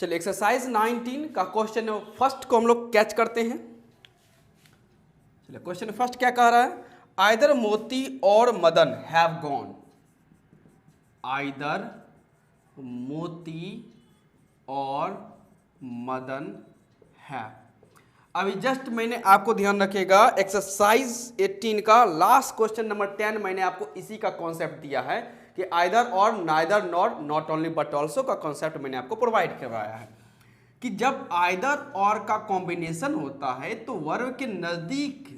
चलिए एक्सरसाइज 19 का question first को हम लोग कैच करते हैं। चलिए क्वेश्चन फर्स्ट क्या कह रहा है, आइदर मोती और मदन हैव गॉन, आइदर मोती और मदन हैव। अभी जस्ट मैंने आपको ध्यान रखिएगा एक्सरसाइज 18 का लास्ट क्वेश्चन नंबर 10 मैंने आपको इसी का कॉन्सेप्ट दिया है कि आइदर और, neither nor, not only but also का कॉन्सेप्ट मैंने आपको प्रोवाइड करवाया है कि जब आइदर और का कॉम्बिनेशन होता है तो वर्ब के नजदीक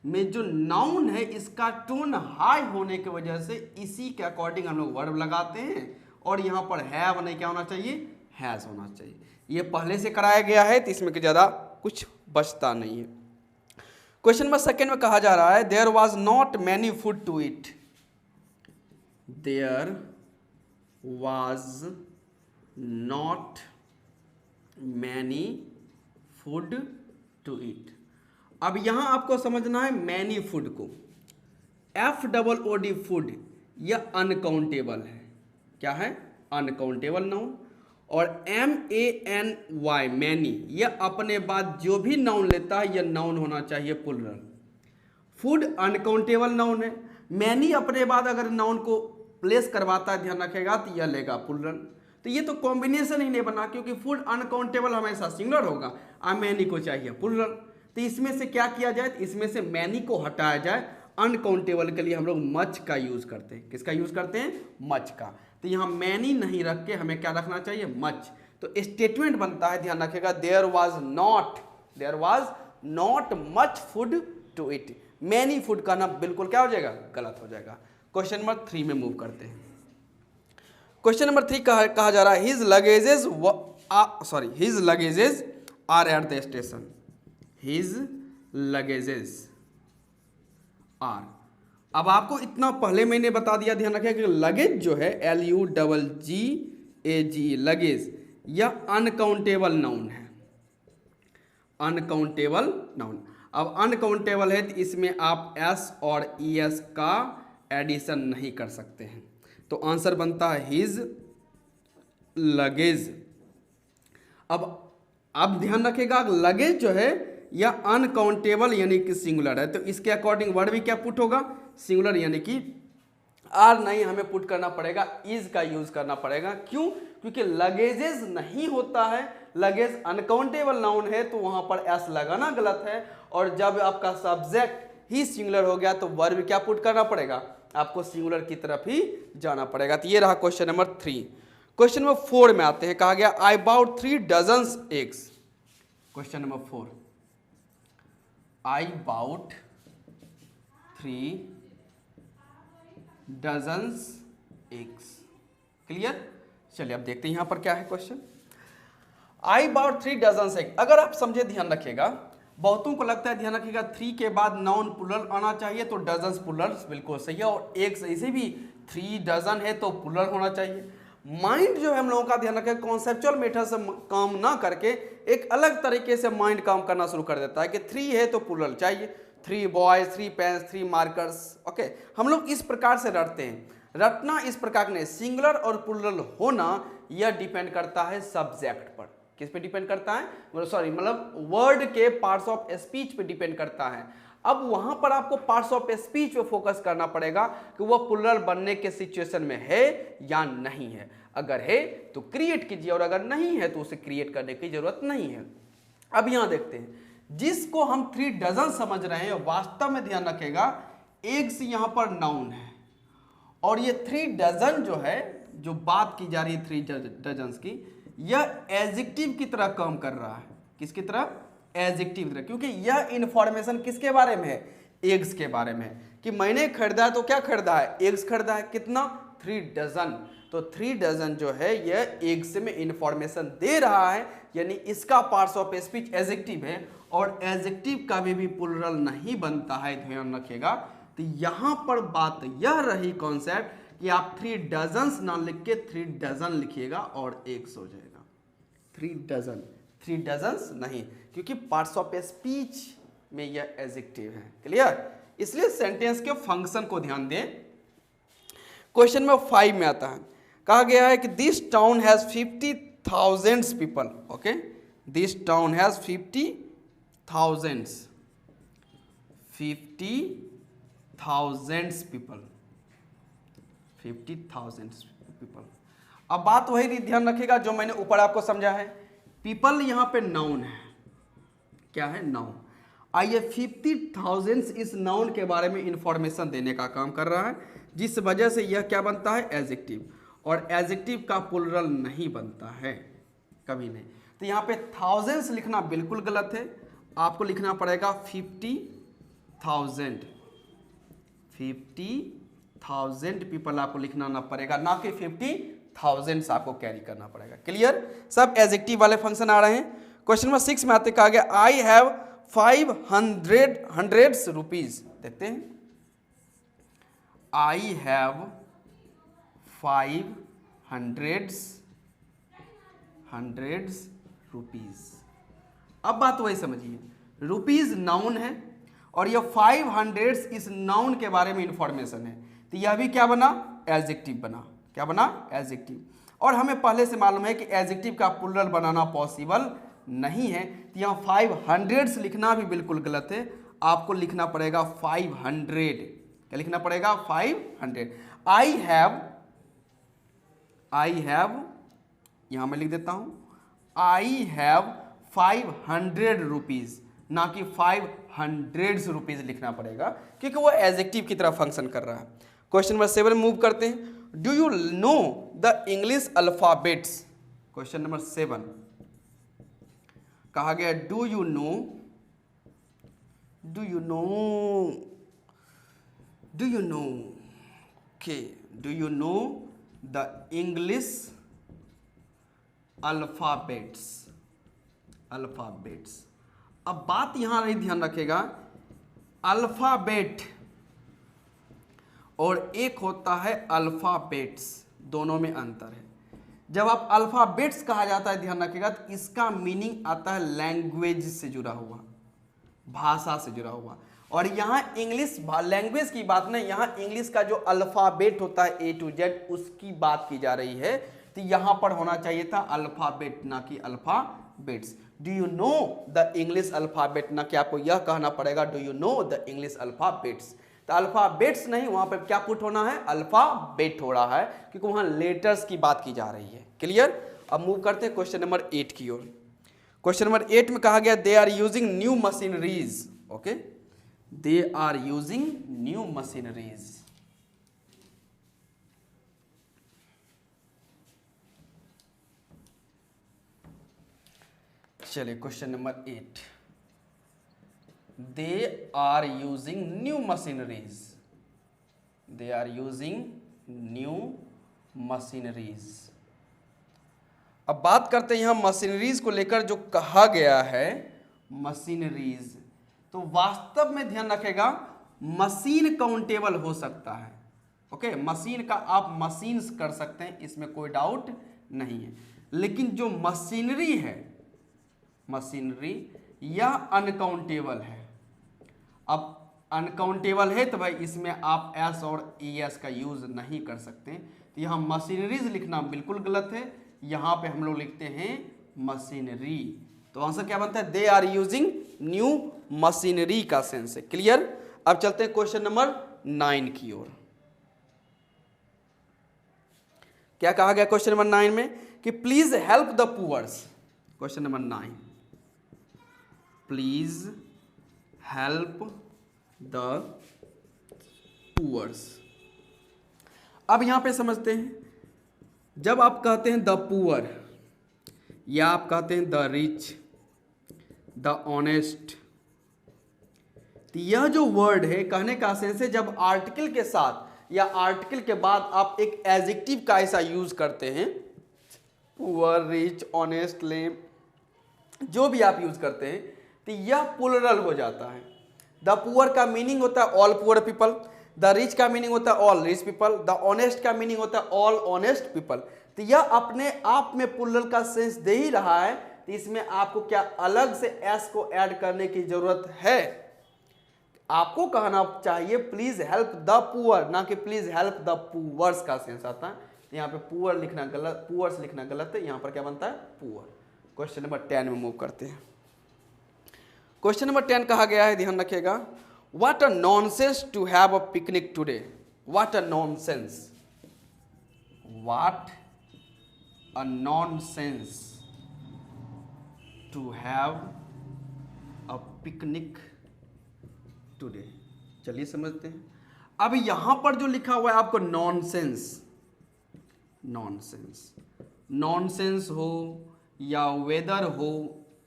में जो नाउन है इसका टोन हाई होने की वजह से इसी के अकॉर्डिंग हम लोग वर्ब लगाते हैं और यहाँ पर हैव नहीं क्या होना चाहिए, हैज होना चाहिए। ये पहले से कराया गया है तो इसमें ज़्यादा कुछ बचता नहीं है। क्वेश्चन नंबर सेकेंड में कहा जा रहा है there was not many food to eat, there was not many food to eat. अब यहां आपको समझना है मैनी फूड को, FOOD फूड यह अनकाउंटेबल है, क्या है, अनकाउंटेबल नाउन। और MANY मैनी यह अपने बाद जो भी नाउन लेता है यह नाउन होना चाहिए प्लुरल। फूड अनकाउंटेबल नाउन है, मैनी अपने बाद अगर नाउन को प्लेस करवाता है ध्यान रखेगा तो यह लेगा प्लुरल। तो ये तो कॉम्बिनेशन ही नहीं बना क्योंकि फूड अनकाउंटेबल हमेशा सिंगुलर होगा और मैनी को चाहिए प्लुरल। तो इसमें से क्या किया जाए, इसमें से मैनी को हटाया जाए, अनकाउंटेबल के लिए हम लोग मच का यूज करते हैं। किसका यूज करते हैं, मच का। तो यहाँ मैनी नहीं रख के हमें क्या रखना चाहिए, मच। तो स्टेटमेंट बनता है, ध्यान रखिएगा, there was not much food to eat. Many food का ना बिल्कुल क्या हो जाएगा, गलत हो जाएगा। क्वेश्चन नंबर 3 में मूव करते हैं। क्वेश्चन नंबर 3 कहा जा रहा है his luggages are at the station, his luggages are. अब आपको इतना पहले मैंने बता दिया, ध्यान रखिए कि लगेज जो है LUGGAGE लगेज यह अनकाउंटेबल नाउन है, अनकाउंटेबल नाउन। अब अनकाउंटेबल है तो इसमें आप S और ES का एडिशन नहीं कर सकते हैं, तो आंसर बनता है हिज लगेज। अब ध्यान रखिएगा लगेज जो है यह अनकाउंटेबल यानी कि सिंगुलर है, तो इसके अकॉर्डिंग वर्ड भी क्या पुट होगा, सिंगुलर, यानी कि आर नहीं हमें पुट करना पड़ेगा, इज का यूज करना पड़ेगा। क्यों, क्योंकि लगेजेस नहीं होता है, लगेज अनकाउंटेबल नाउन है तो वहां पर एस लगाना गलत है। और जब आपका सब्जेक्ट ही सिंगुलर हो गया तो वर्ब क्या पुट करना पड़ेगा, आपको सिंगुलर की तरफ ही जाना पड़ेगा। तो ये रहा क्वेश्चन नंबर 3। क्वेश्चन नंबर 4 में आते हैं, कहा गया I bought 3 dozens eggs. Question number 4, I bought 3 dozens eggs. Clear. चलिए अब देखते हैं यहां पर क्या है question. I bought 3 dozens egg, अगर आप समझे ध्यान रखिएगा, बहुतों को लगता है ध्यान रखिएगा 3 के बाद नाउन प्लुरल आना चाहिए, तो डजन्स प्लुरल बिल्कुल सही है, और एग्स ऐसे भी 3 डजन है तो प्लुरल होना चाहिए। माइंड जो है हम लोगों का ध्यान रखें कॉन्सेप्चुअल मेथड से काम ना करके एक अलग तरीके से माइंड काम करना शुरू कर देता है कि 3 है तो प्लुरल चाहिए, 3 बॉयज, 3 पेन्स, 3 मार्कर्स। ओके, हम लोग इस प्रकार से रटते हैं। रटना इस प्रकार नहीं, सिंगुलर और प्लुरल होना यह डिपेंड करता है सब्जेक्ट पर। किस पे डिपेंड करता है, मतलब वर्ड के पार्ट्स ऑफ स्पीच पे डिपेंड करता है। अब वहां पर आपको पार्ट्स ऑफ स्पीच पे फोकस करना पड़ेगा कि वह प्लुरल बनने के सिचुएशन में है या नहीं है। अगर है तो क्रिएट कीजिए और अगर नहीं है तो उसे क्रिएट करने की जरूरत नहीं है। अब यहां देखते हैं, जिसको हम 3 डजन समझ रहे हैं वास्तव में ध्यान रखेगा एग्स यहां पर नाउन है, और ये 3 डजन जो है, जो बात की जा रही है 3 डजन की, यह एडजेक्टिव की तरह काम कर रहा है। किसकी तरह, एडजेक्टिव की तरह, क्योंकि यह इंफॉर्मेशन किसके बारे में है, एग्स के बारे में है कि मैंने खरीदा है तो क्या खरीदा है, एग्स खरीदा है। कितना, 3 डजन। तो 3 डजन जो है यह एग्स में इंफॉर्मेशन दे रहा है, यानी इसका पार्ट्स ऑफ स्पीच एडजेक्टिव है, और एडजेक्टिव का भी प्लुरल नहीं बनता है, ध्यान रखिएगा। तो यहां पर बात यह रही कॉन्सेप्ट कि आप 3 डजन्स ना लिख के 3 डजन लिखिएगा और एग्स हो जाएगा। 3 डजन, 3 डजन्स नहीं, क्योंकि पार्ट्स ऑफ स्पीच में यह एडजेक्टिव है। क्लियर। इसलिए सेंटेंस के फंक्शन को ध्यान दें। क्वेश्चन नंबर 5 में आता है, कहा गया है कि this town has 50 thousands people. Okay, this town has 50,000 people. 50,000 people. अब बात वही ध्यान रखिएगा जो मैंने ऊपर आपको समझा है। पीपल यहां पे नाउन है, क्या है? नाउन। आइए 50,000 इस नाउन के बारे में इंफॉर्मेशन देने का काम कर रहा है, जिस वजह से यह क्या बनता है? एडजेक्टिव। और एडजेक्टिव का प्लूरल नहीं बनता है, कभी नहीं। तो यहाँ पे थाउजेंड्स लिखना बिल्कुल गलत है, आपको लिखना पड़ेगा 50,000। 50,000 पीपल आपको लिखना ना पड़ेगा, ना कि 50,000 आपको कैरी करना पड़ेगा। क्लियर? सब एडजेक्टिव वाले फंक्शन आ रहे हैं। क्वेश्चन नंबर 6 में आते कहा गया आई हैव 500 रुपीज। देखते हैं, आई हैव 500 रुपीज। अब बात वही समझिए, रुपीज नाउन है और यह 500 इस नाउन के बारे में इंफॉर्मेशन है, तो यह भी क्या बना? एडजेक्टिव बना। क्या बना? एडजेक्टिव। और हमें पहले से मालूम है कि एडजेक्टिव का प्लूरल बनाना पॉसिबल नहीं है, तो यहाँ 500 लिखना भी बिल्कुल गलत है, आपको लिखना पड़ेगा 500। क्या लिखना पड़ेगा? 500। आई हैव, यहां मैं लिख देता हूं, आई हैव 500 रुपीज, ना कि 500 रुपीज लिखना पड़ेगा, क्योंकि वो एडजेक्टिव की तरह फंक्शन कर रहा है। क्वेश्चन नंबर 7 मूव करते हैं। Do you know the English alphabets? Question number 7 कहा गया do you know the English alphabets. अब बात यहां रही, ध्यान रखेगा, अल्फाबेट और एक होता है अल्फाबेट्स, दोनों में अंतर है। जब आप अल्फाबेट्स कहा जाता है, ध्यान रखिएगा, तो इसका मीनिंग आता है लैंग्वेज से जुड़ा हुआ, भाषा से जुड़ा हुआ। और यहाँ इंग्लिश लैंग्वेज की बात नहीं, यहाँ इंग्लिश का जो अल्फाबेट होता है A to Z, उसकी बात की जा रही है। तो यहाँ पर होना चाहिए था अल्फाबेट, ना कि alphabets. Do you know the English alphabet, ना कि आपको यह कहना पड़ेगा do you know the English alphabets. तो अल्फाबेट्स नहीं, वहां पर क्या पुट होना है? अल्फाबेट हो रहा है, क्योंकि वहां लेटर्स की बात की जा रही है। क्लियर? अब मूव करते हैं क्वेश्चन नंबर 8 की ओर। क्वेश्चन नंबर 8 में कहा गया they are using new machineries. Okay, they are using new machineries. चलिए question number 8, they are using new machineries। they are using new machineries। अब बात करते हैं यहां मशीनरीज को लेकर जो कहा गया है, मशीनरीज, तो वास्तव में ध्यान रखेगा मशीन काउंटेबल हो सकता है। ओके, मशीन का आप मशीन्स कर सकते हैं, इसमें कोई डाउट नहीं है, लेकिन जो मशीनरी है, मशीनरी यह अनकाउंटेबल है। अब अनकाउंटेबल है तो भाई इसमें आप एस और ES का यूज नहीं कर सकते, तो यहाँ मशीनरीज लिखना बिल्कुल गलत है, यहाँ पे हम लोग लिखते हैं मशीनरी। तो आंसर क्या बनता है? They are using new machinery का सेंस है। क्लियर? अब चलते हैं क्वेश्चन नंबर 9 की ओर। क्या कहा गया क्वेश्चन नंबर 9 में कि please help the poors. Question number 9, please help the poors. अब यहां पे समझते हैं, जब आप कहते हैं द पुअर या आप कहते हैं द रिच, द ऑनेस्ट, तो यह जो वर्ड है कहने का सेंस है जब आर्टिकल के साथ या आर्टिकल के बाद आप एक एडजेक्टिव का ऐसा यूज करते हैं, पुअर, रिच, ऑनेस्ट, लेम, जो भी आप यूज करते हैं, तो यह प्लूरल हो जाता है। द पुअर का मीनिंग होता है all poor people, the rich का मीनिंग होता है all rich people, the honest का मीनिंग होता है ऑल ऑनेस्ट पीपल। तो यह अपने आप में प्लूरल का सेंस दे ही रहा है, तो इसमें आपको क्या अलग से एस को ऐड करने की जरूरत है? आपको कहना चाहिए प्लीज हेल्प द पुअर, ना कि प्लीज हेल्प द पुअर्स का सेंस आता है। तो यहाँ पे पुअर लिखना गलत, पुअर्स लिखना गलत है, यहाँ पर क्या बनता है पुअर। क्वेश्चन नंबर 10 में मूव करते हैं। क्वेश्चन नंबर 10 कहा गया है, ध्यान रखिएगा, what a nonsense to have a picnic today. What a nonsense, what a nonsense to have a picnic today. चलिए समझते हैं। अब यहां पर जो लिखा हुआ है आपको नॉनसेंस, नॉनसेंस, नॉनसेंस हो या वेदर हो,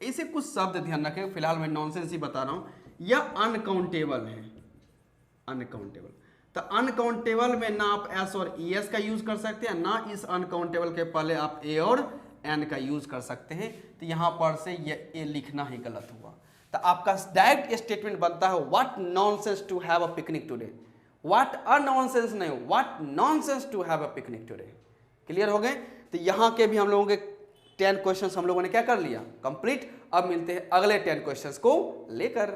ऐसे कुछ शब्द ध्यान रखें, फिलहाल मैं नॉनसेंस ही बता रहा हूं। या अनकाउंटेबल है, अनकाउंटेबल, तो अनकाउंटेबल में ना आप एस और ई एस का यूज कर सकते हैं, ना इस अनकाउंटेबल के पहले आप ए और एन का यूज कर सकते हैं। तो यहां पर से ये ए लिखना ही गलत हुआ। तो आपका डायरेक्ट स्टेटमेंट बनता है what nonsense to have a picnic today. What a nonsense नहीं, what nonsense to have a picnic today. Clear हो गए। तो यहां के भी हम लोगों के 10 क्वेश्चंस हम लोगों ने क्या कर लिया, कंप्लीट। अब मिलते हैं अगले 10 क्वेश्चंस को लेकर।